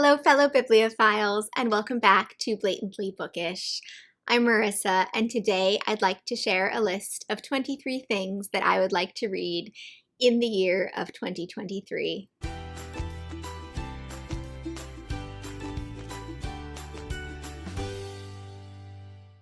Hello, fellow bibliophiles, and welcome back to Blatantly Bookish. I'm Marissa, and today I'd like to share a list of 23 things that I would like to read in the year of 2023.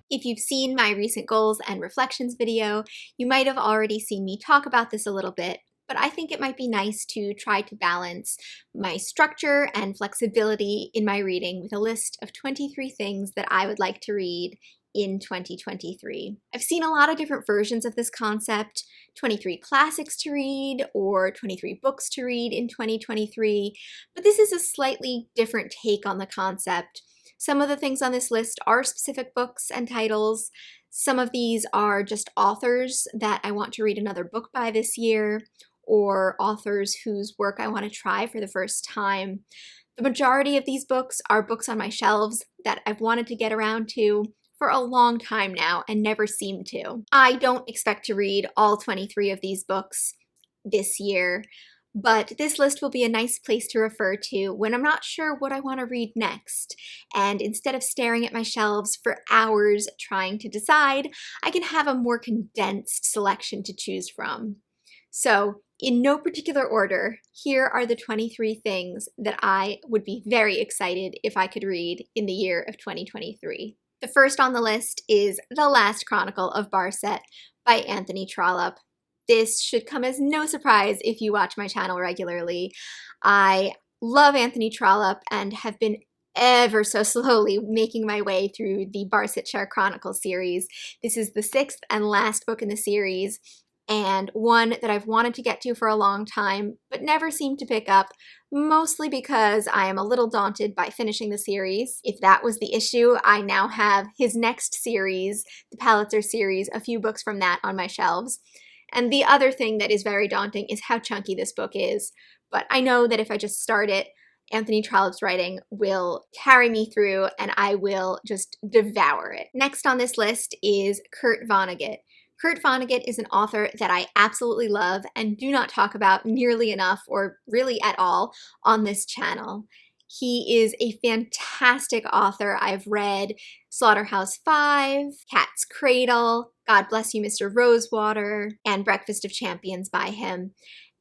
If you've seen my recent goals and reflections video, you might have already seen me talk about this a little bit, but I think it might be nice to try to balance my structure and flexibility in my reading with a list of 23 things that I would like to read in 2023. I've seen a lot of different versions of this concept, 23 classics to read or 23 books to read in 2023, but this is a slightly different take on the concept. Some of the things on this list are specific books and titles. Some of these are just authors that I want to read another book by this year, or authors whose work I want to try for the first time. The majority of these books are books on my shelves that I've wanted to get around to for a long time now and never seem to. I don't expect to read all 23 of these books this year, but this list will be a nice place to refer to when I'm not sure what I want to read next. And instead of staring at my shelves for hours trying to decide, I can have a more condensed selection to choose from. So, in no particular order, here are the 23 things that I would be very excited if I could read in the year of 2023. The first on the list is The Last Chronicle of Barset by Anthony Trollope. This should come as no surprise if you watch my channel regularly. I love Anthony Trollope and have been ever so slowly making my way through the Barsetshire Chronicles series. This is the 6th and last book in the series, and one that I've wanted to get to for a long time, but never seemed to pick up, mostly because I am a little daunted by finishing the series. If that was the issue, I now have his next series, the Palitzer series, a few books from that on my shelves. And the other thing that is very daunting is how chunky this book is. But I know that if I just start it, Anthony Trollope's writing will carry me through and I will just devour it. Next on this list is Kurt Vonnegut. Kurt Vonnegut is an author that I absolutely love and do not talk about nearly enough or really at all on this channel. He is a fantastic author. I've read Slaughterhouse-Five, Cat's Cradle, God Bless You, Mr. Rosewater, and Breakfast of Champions by him.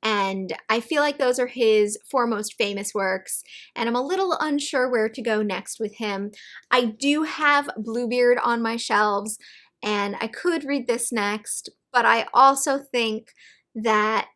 And I feel like those are his four most famous works, and I'm a little unsure where to go next with him. I do have Bluebeard on my shelves, and I could read this next, but I also think that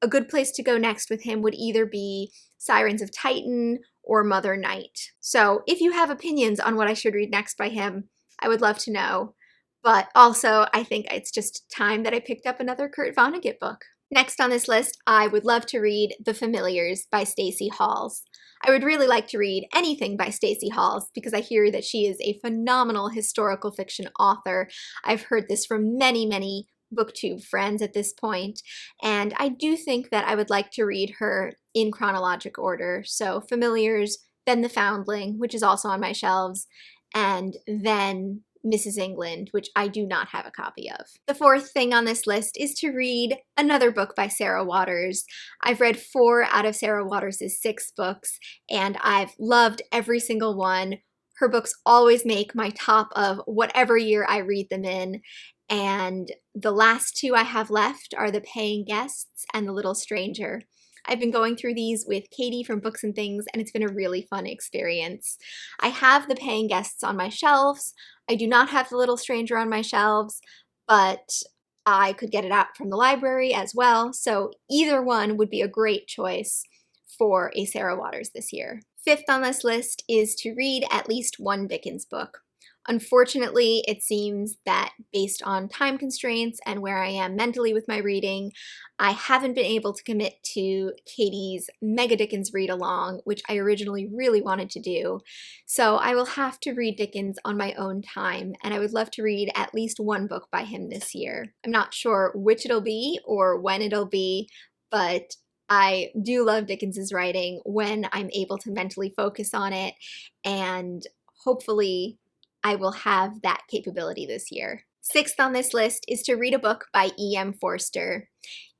a good place to go next with him would either be Sirens of Titan or Mother Night. So if you have opinions on what I should read next by him, I would love to know. But also, I think it's just time that I picked up another Kurt Vonnegut book. Next on this list, I would love to read The Familiars by Stacey Halls. I would really like to read anything by Stacey Halls because I hear that she is a phenomenal historical fiction author. I've heard this from many BookTube friends at this point, and I do think that I would like to read her in chronologic order. So Familiars, then The Foundling, which is also on my shelves, and then Mrs. England, which I do not have a copy of. The fourth thing on this list is to read another book by Sarah Waters. I've read 4 out of Sarah Waters' 6 books, and I've loved every single one. Her books always make my top of whatever year I read them in, and the last 2 I have left are The Paying Guests and The Little Stranger. I've been going through these with Katie from Books and Things, and it's been a really fun experience. I have The Paying Guests on my shelves. I do not have The Little Stranger on my shelves, but I could get it out from the library as well, so either one would be a great choice for a Sarah Waters this year. Fifth on this list is to read at least one Dickens book. Unfortunately, it seems that based on time constraints and where I am mentally with my reading, I haven't been able to commit to Katie's Mega Dickens read-along, which I originally really wanted to do. So I will have to read Dickens on my own time, and I would love to read at least one book by him this year. I'm not sure which it'll be or when it'll be, but I do love Dickens's writing when I'm able to mentally focus on it, and hopefully I will have that capability this year. Sixth on this list is to read a book by E.M. Forster.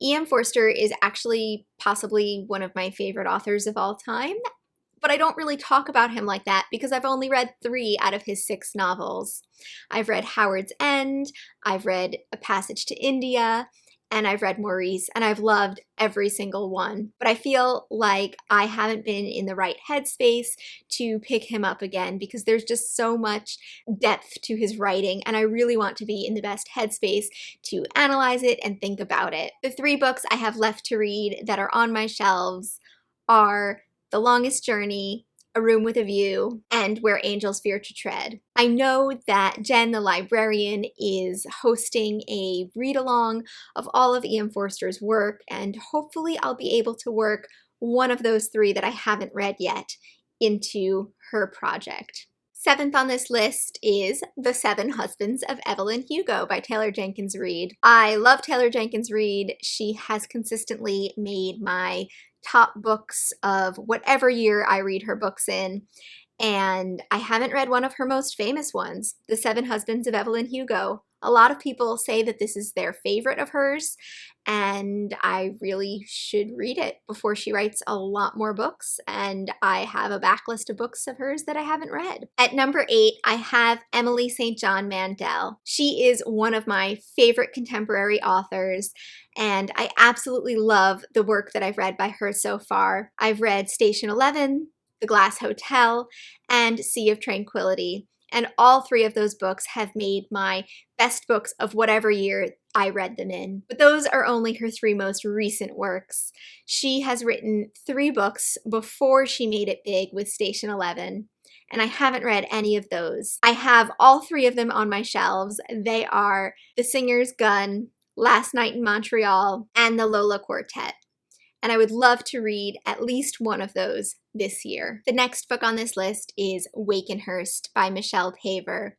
E.M. Forster is actually possibly one of my favorite authors of all time, but I don't really talk about him like that because I've only read 3 out of his 6 novels. I've read Howard's End, I've read A Passage to India, and I've read Maurice, and I've loved every single one. But I feel like I haven't been in the right headspace to pick him up again because there's just so much depth to his writing, and I really want to be in the best headspace to analyze it and think about it. The 3 books I have left to read that are on my shelves are The Longest Journey, A Room with a View, and Where Angels Fear to Tread. I know that Jen, the librarian, is hosting a read-along of all of E.M. Forster's work, and hopefully I'll be able to work one of those 3 that I haven't read yet into her project. 7th on this list is The Seven Husbands of Evelyn Hugo by Taylor Jenkins Reid. I love Taylor Jenkins Reid. She has consistently made my top books of whatever year I read her books in, and I haven't read one of her most famous ones, The Seven Husbands of Evelyn Hugo. A lot of people say that this is their favorite of hers, and I really should read it before she writes a lot more books, and I have a backlist of books of hers that I haven't read. At number 8, I have Emily St. John Mandel. She is one of my favorite contemporary authors, and I absolutely love the work that I've read by her so far. I've read Station 11, The Glass Hotel, and Sea of Tranquility, and all 3 of those books have made my best books of whatever year I read them in. But those are only her 3 most recent works. She has written 3 books before she made it big with Station 11, and I haven't read any of those. I have all 3 of them on my shelves. They are The Singer's Gun, Last Night in Montreal, and The Lola Quartet, and I would love to read at least one of those this year. The next book on this list is Wakenhurst by Michelle Paver.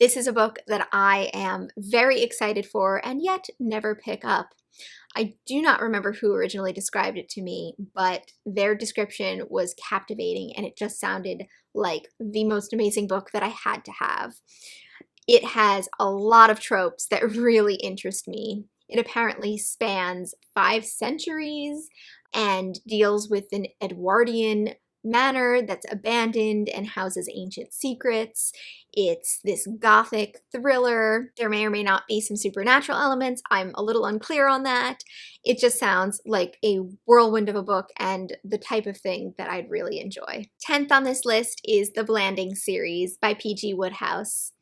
This is a book that I am very excited for and yet never pick up. I do not remember who originally described it to me, but their description was captivating and it just sounded like the most amazing book that I had to have. It has a lot of tropes that really interest me. It apparently spans 5 centuries and deals with an Edwardian manor that's abandoned and houses ancient secrets. It's this gothic thriller. There may or may not be some supernatural elements. I'm a little unclear on that. It just sounds like a whirlwind of a book and the type of thing that I'd really enjoy. 10th on this list is the Blanding series by P.G. Wodehouse.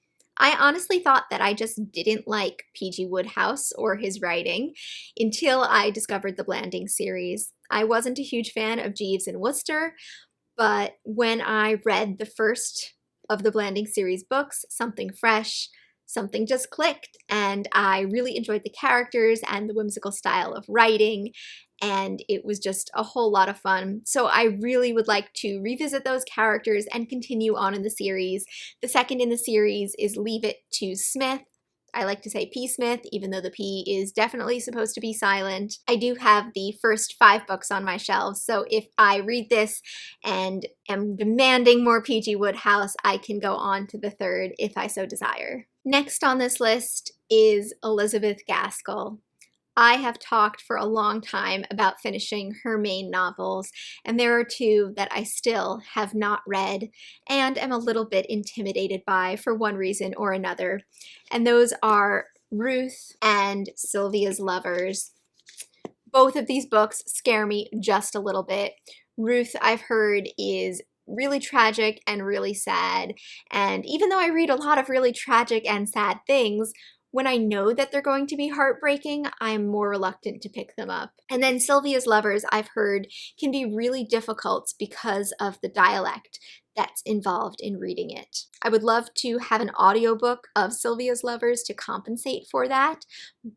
I honestly thought that I just didn't like P.G. Wodehouse or his writing until I discovered the Blanding series. I wasn't a huge fan of Jeeves and Wooster, but when I read the first of the Blanding series books, something fresh, something just clicked, and I really enjoyed the characters and the whimsical style of writing, and it was just a whole lot of fun. So I really would like to revisit those characters and continue on in the series. The second in the series is Leave It to Smith. I like to say P. Smith, even though the P is definitely supposed to be silent. I do have the first 5 books on my shelves, so if I read this and am demanding more P.G. Wodehouse, I can go on to the 3rd if I so desire. Next on this list is Elizabeth Gaskell. I have talked for a long time about finishing her main novels, and there are 2 that I still have not read and am a little bit intimidated by for one reason or another, and those are Ruth and Sylvia's Lovers. Both of these books scare me just a little bit. Ruth, I've heard, is really tragic and really sad, and even though I read a lot of really tragic and sad things, when I know that they're going to be heartbreaking, I'm more reluctant to pick them up. And then Sylvia's Lovers, I've heard, can be really difficult because of the dialect that's involved in reading it. I would love to have an audiobook of Sylvia's Lovers to compensate for that,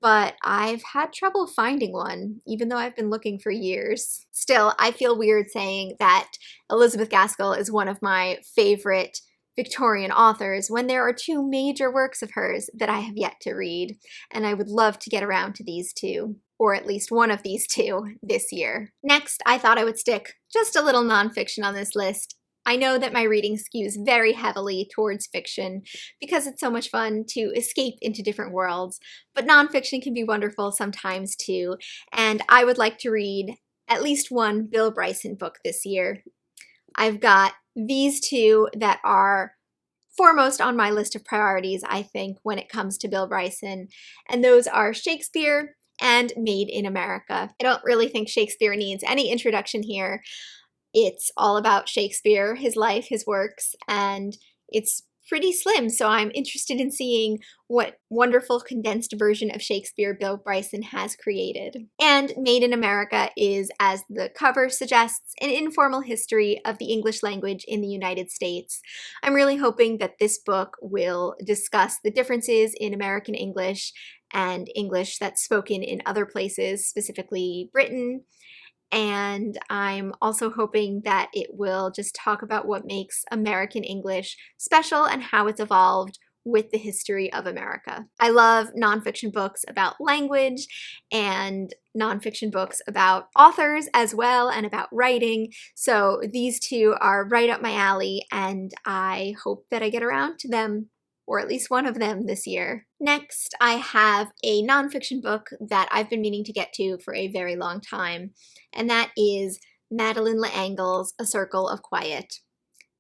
but I've had trouble finding one, even though I've been looking for years. Still, I feel weird saying that Elizabeth Gaskell is one of my favorite Victorian authors when there are 2 major works of hers that I have yet to read, and I would love to get around to these 2, or at least one of these 2 this year. Next, I thought I would stick just a little nonfiction on this list. I know that my reading skews very heavily towards fiction because it's so much fun to escape into different worlds, but nonfiction can be wonderful sometimes too, and I would like to read at least one Bill Bryson book this year. I've got these two that are foremost on my list of priorities, I think, when it comes to Bill Bryson, and those are Shakespeare and Made in America. I don't really think Shakespeare needs any introduction here. It's all about Shakespeare, his life, his works, and it's pretty slim, so I'm interested in seeing what wonderful condensed version of Shakespeare Bill Bryson has created. And Made in America is, as the cover suggests, an informal history of the English language in the United States. I'm really hoping that this book will discuss the differences in American English and English that's spoken in other places, specifically Britain. And I'm also hoping that it will just talk about what makes American English special and how it's evolved with the history of America. I love nonfiction books about language and nonfiction books about authors as well and about writing. So these two are right up my alley, and I hope that I get around to them, or at least one of them, this year. Next, I have a nonfiction book that I've been meaning to get to for a very long time, and that is Madeleine L'Engle's A Circle of Quiet.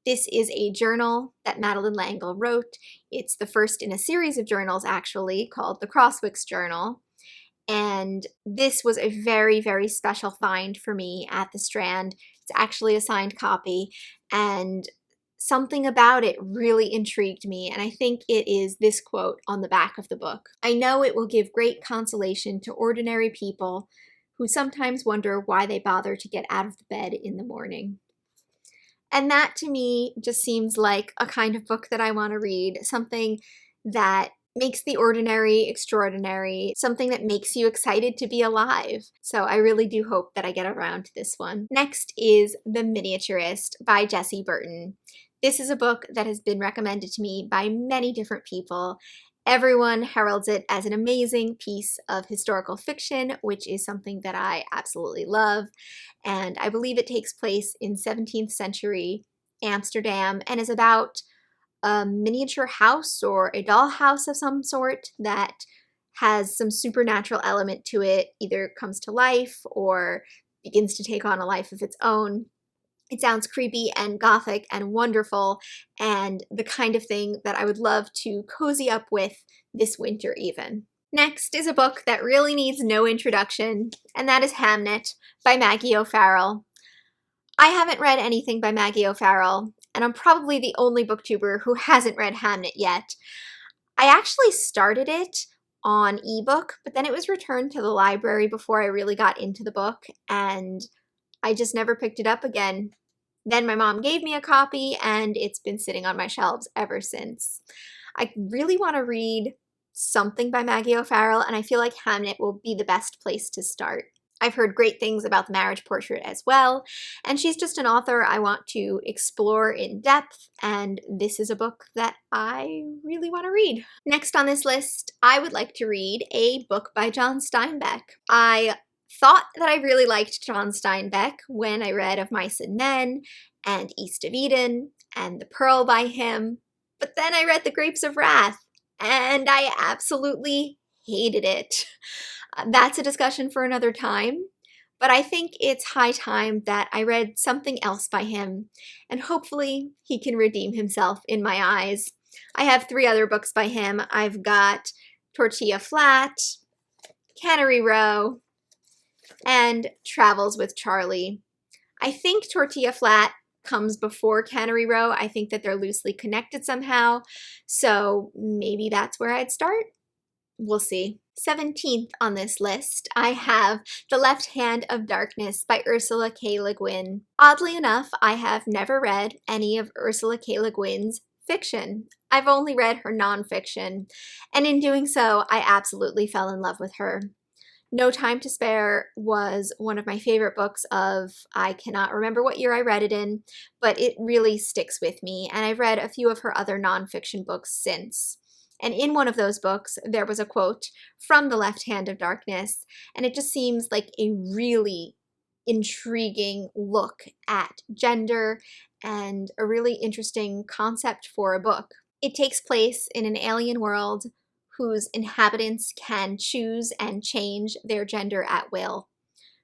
This is a journal that Madeleine L'Engle wrote. It's the first in a series of journals, actually, called the Crosswicks Journal. And this was a very, very special find for me at the Strand. It's actually a signed copy, and something about it really intrigued me, and I think it is this quote on the back of the book. "I know it will give great consolation to ordinary people who sometimes wonder why they bother to get out of the bed in the morning." And that to me just seems like a kind of book that I want to read, something that makes the ordinary extraordinary, something that makes you excited to be alive. So I really do hope that I get around to this one. Next is The Miniaturist by Jessie Burton. This is a book that has been recommended to me by many different people. Everyone heralds it as an amazing piece of historical fiction, which is something that I absolutely love. And I believe it takes place in 17th century Amsterdam and is about a miniature house or a dollhouse of some sort that has some supernatural element to it, either comes to life or begins to take on a life of its own. It sounds creepy and gothic and wonderful, and the kind of thing that I would love to cozy up with this winter even. Next is a book that really needs no introduction, and that is Hamnet by Maggie O'Farrell. I haven't read anything by Maggie O'Farrell, and I'm probably the only booktuber who hasn't read Hamnet yet. I actually started it on ebook, but then it was returned to the library before I really got into the book, and I just never picked it up again. Then my mom gave me a copy, and it's been sitting on my shelves ever since. I really want to read something by Maggie O'Farrell, and I feel like Hamnet will be the best place to start. I've heard great things about The Marriage Portrait as well, and she's just an author I want to explore in depth, and this is a book that I really want to read. Next on this list, I would like to read a book by John Steinbeck. I thought that I really liked John Steinbeck when I read Of Mice and Men and East of Eden and The Pearl by him, but then I read The Grapes of Wrath, and I absolutely hated it. That's a discussion for another time, but I think it's high time that I read something else by him, and hopefully he can redeem himself in my eyes. I have 3 other books by him. I've got Tortilla Flat, Cannery Row, and Travels with Charlie. I think Tortilla Flat comes before Cannery Row. I think that they're loosely connected somehow, so maybe that's where I'd start. We'll see. 17th on this list, I have The Left Hand of Darkness by Ursula K. Le Guin. Oddly enough, I have never read any of Ursula K. Le Guin's fiction. I've only read her nonfiction, and in doing so, I absolutely fell in love with her. No Time to Spare was one of my favorite books of, I cannot remember what year I read it in, but it really sticks with me, and I've read a few of her other nonfiction books since. And in one of those books, there was a quote from The Left Hand of Darkness, and it just seems like a really intriguing look at gender and a really interesting concept for a book. It takes place in an alien world whose inhabitants can choose and change their gender at will,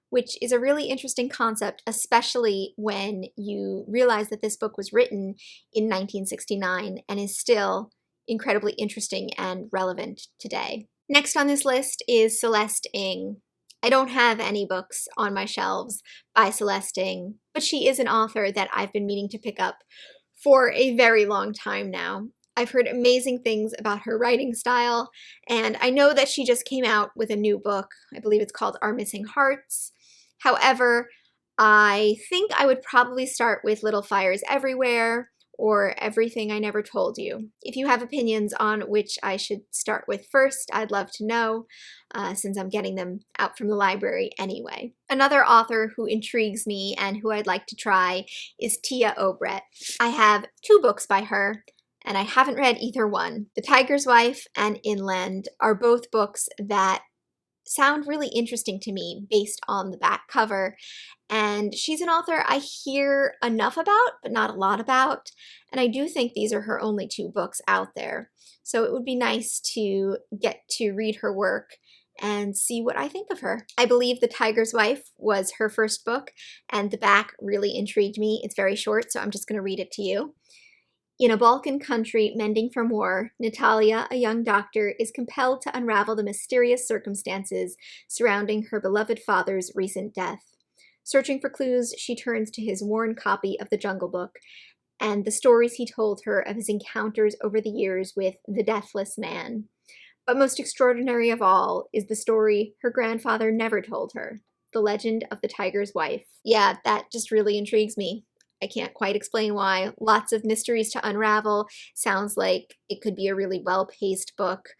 which is a really interesting concept, especially when you realize that this book was written in 1969 and is still incredibly interesting and relevant today. Next on this list is Celeste Ng. I don't have any books on my shelves by Celeste Ng, but she is an author that I've been meaning to pick up for a very long time now. I've heard amazing things about her writing style, and I know that she just came out with a new book. I believe it's called Our Missing Hearts. However, I think I would probably start with Little Fires Everywhere or Everything I Never Told You. If you have opinions on which I should start with first, I'd love to know, since I'm getting them out from the library anyway. Another author who intrigues me and who I'd like to try is Tia Obreht. I have 2 books by her, and I haven't read either one. The Tiger's Wife and Inland are both books that sound really interesting to me based on the back cover, and she's an author I hear enough about but not a lot about, and I do think these are her only 2 books out there, so it would be nice to get to read her work and see what I think of her. I believe The Tiger's Wife was her first book, and the back really intrigued me. It's very short, so I'm just going to read it to you. In a Balkan country mending from war, Natalia, a young doctor, is compelled to unravel the mysterious circumstances surrounding her beloved father's recent death. Searching for clues, she turns to his worn copy of the Jungle Book and the stories he told her of his encounters over the years with the Deathless Man. But most extraordinary of all is the story her grandfather never told her, the legend of the Tiger's Wife. Yeah, that just really intrigues me. I can't quite explain why. Lots of mysteries to unravel. Sounds like it could be a really well-paced book.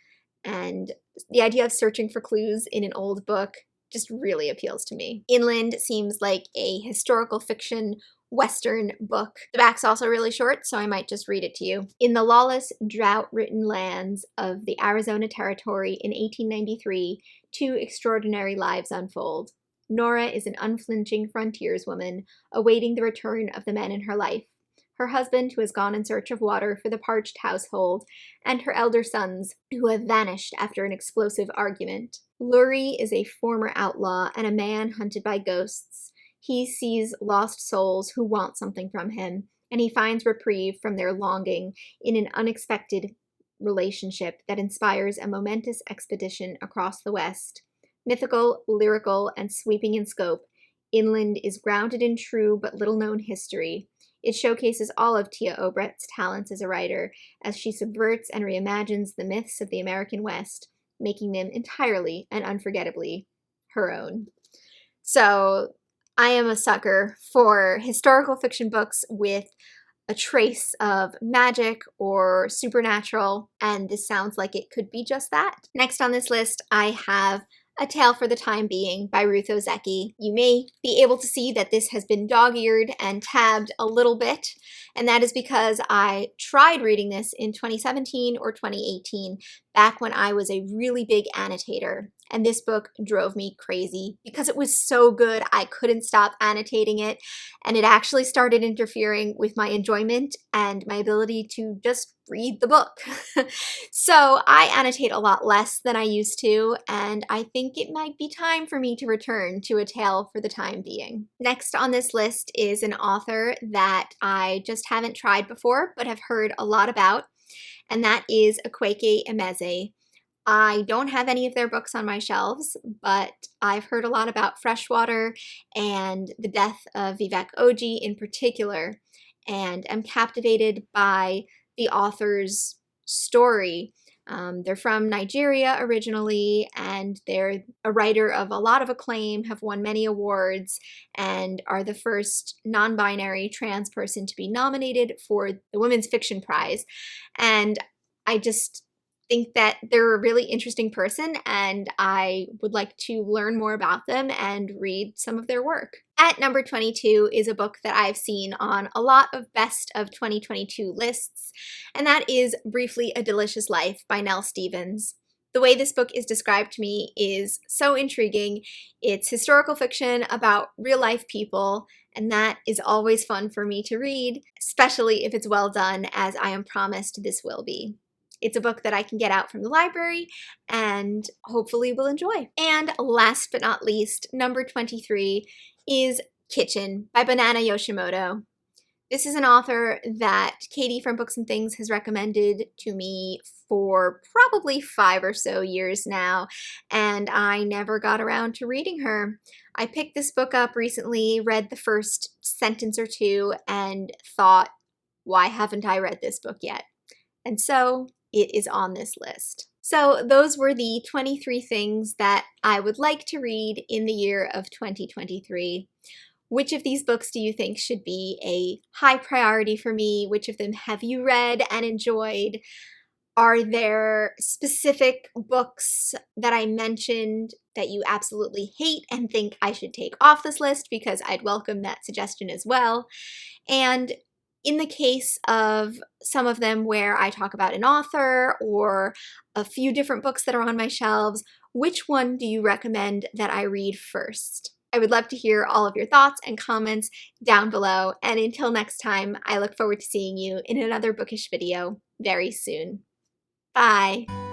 And the idea of searching for clues in an old book just really appeals to me. Inland seems like a historical fiction Western book. The back's also really short, so I might just read it to you. In the lawless, drought-ridden lands of the Arizona Territory in 1893, 2 extraordinary lives unfold. Nora is an unflinching frontierswoman, awaiting the return of the men in her life. Her husband, who has gone in search of water for the parched household, and her elder sons, who have vanished after an explosive argument. Lurie is a former outlaw and a man hunted by ghosts. He sees lost souls who want something from him, and he finds reprieve from their longing in an unexpected relationship that inspires a momentous expedition across the West. Mythical, lyrical, and sweeping in scope, Inland is grounded in true but little-known history. It showcases all of Tia Obreht's talents as a writer, as she subverts and reimagines the myths of the American West, making them entirely and unforgettably her own. So, I am a sucker for historical fiction books with a trace of magic or supernatural, and this sounds like it could be just that. Next on this list, I have A Tale for the Time Being by Ruth Ozeki. You may be able to see that this has been dog-eared and tabbed a little bit, and that is because I tried reading this in 2017 or 2018, back when I was a really big annotator. And this book drove me crazy because it was so good I couldn't stop annotating it, and it actually started interfering with my enjoyment and my ability to just read the book. So I annotate a lot less than I used to, and I think it might be time for me to return to A Tale for the Time Being. Next on this list is an author that I just haven't tried before but have heard a lot about, and that is Akwaeke Emezi. I don't have any of their books on my shelves, but I've heard a lot about Freshwater and the death of Vivek Oji in particular, and am captivated by the author's story. They're from Nigeria originally, and they're a writer of a lot of acclaim, have won many awards, and are the first non-binary trans person to be nominated for the Women's Fiction Prize. And I just think that they're a really interesting person, and I would like to learn more about them and read some of their work. At number 22 is a book that I've seen on a lot of best of 2022 lists, and that is Briefly a Delicious Life by Nell Stevens. The way this book is described to me is so intriguing. It's historical fiction about real-life people, and that is always fun for me to read, especially if it's well done, as I am promised this will be. It's a book that I can get out from the library and hopefully will enjoy. And last but not least, number 23 is Kitchen by Banana Yoshimoto. This is an author that Katie from Books and Things has recommended to me for probably 5 or so years now, and I never got around to reading her. I picked this book up recently, read the first sentence or two, and thought, why haven't I read this book yet? And so it is on this list. So those were the 23 things that I would like to read in the year of 2023. Which of these books do you think should be a high priority for me? Which of them have you read and enjoyed? Are there specific books that I mentioned that you absolutely hate and think I should take off this list? Because I'd welcome that suggestion as well. And in the case of some of them where I talk about an author or a few different books that are on my shelves, which one do you recommend that I read first? I would love to hear all of your thoughts and comments down below, and until next time, I look forward to seeing you in another bookish video very soon. Bye!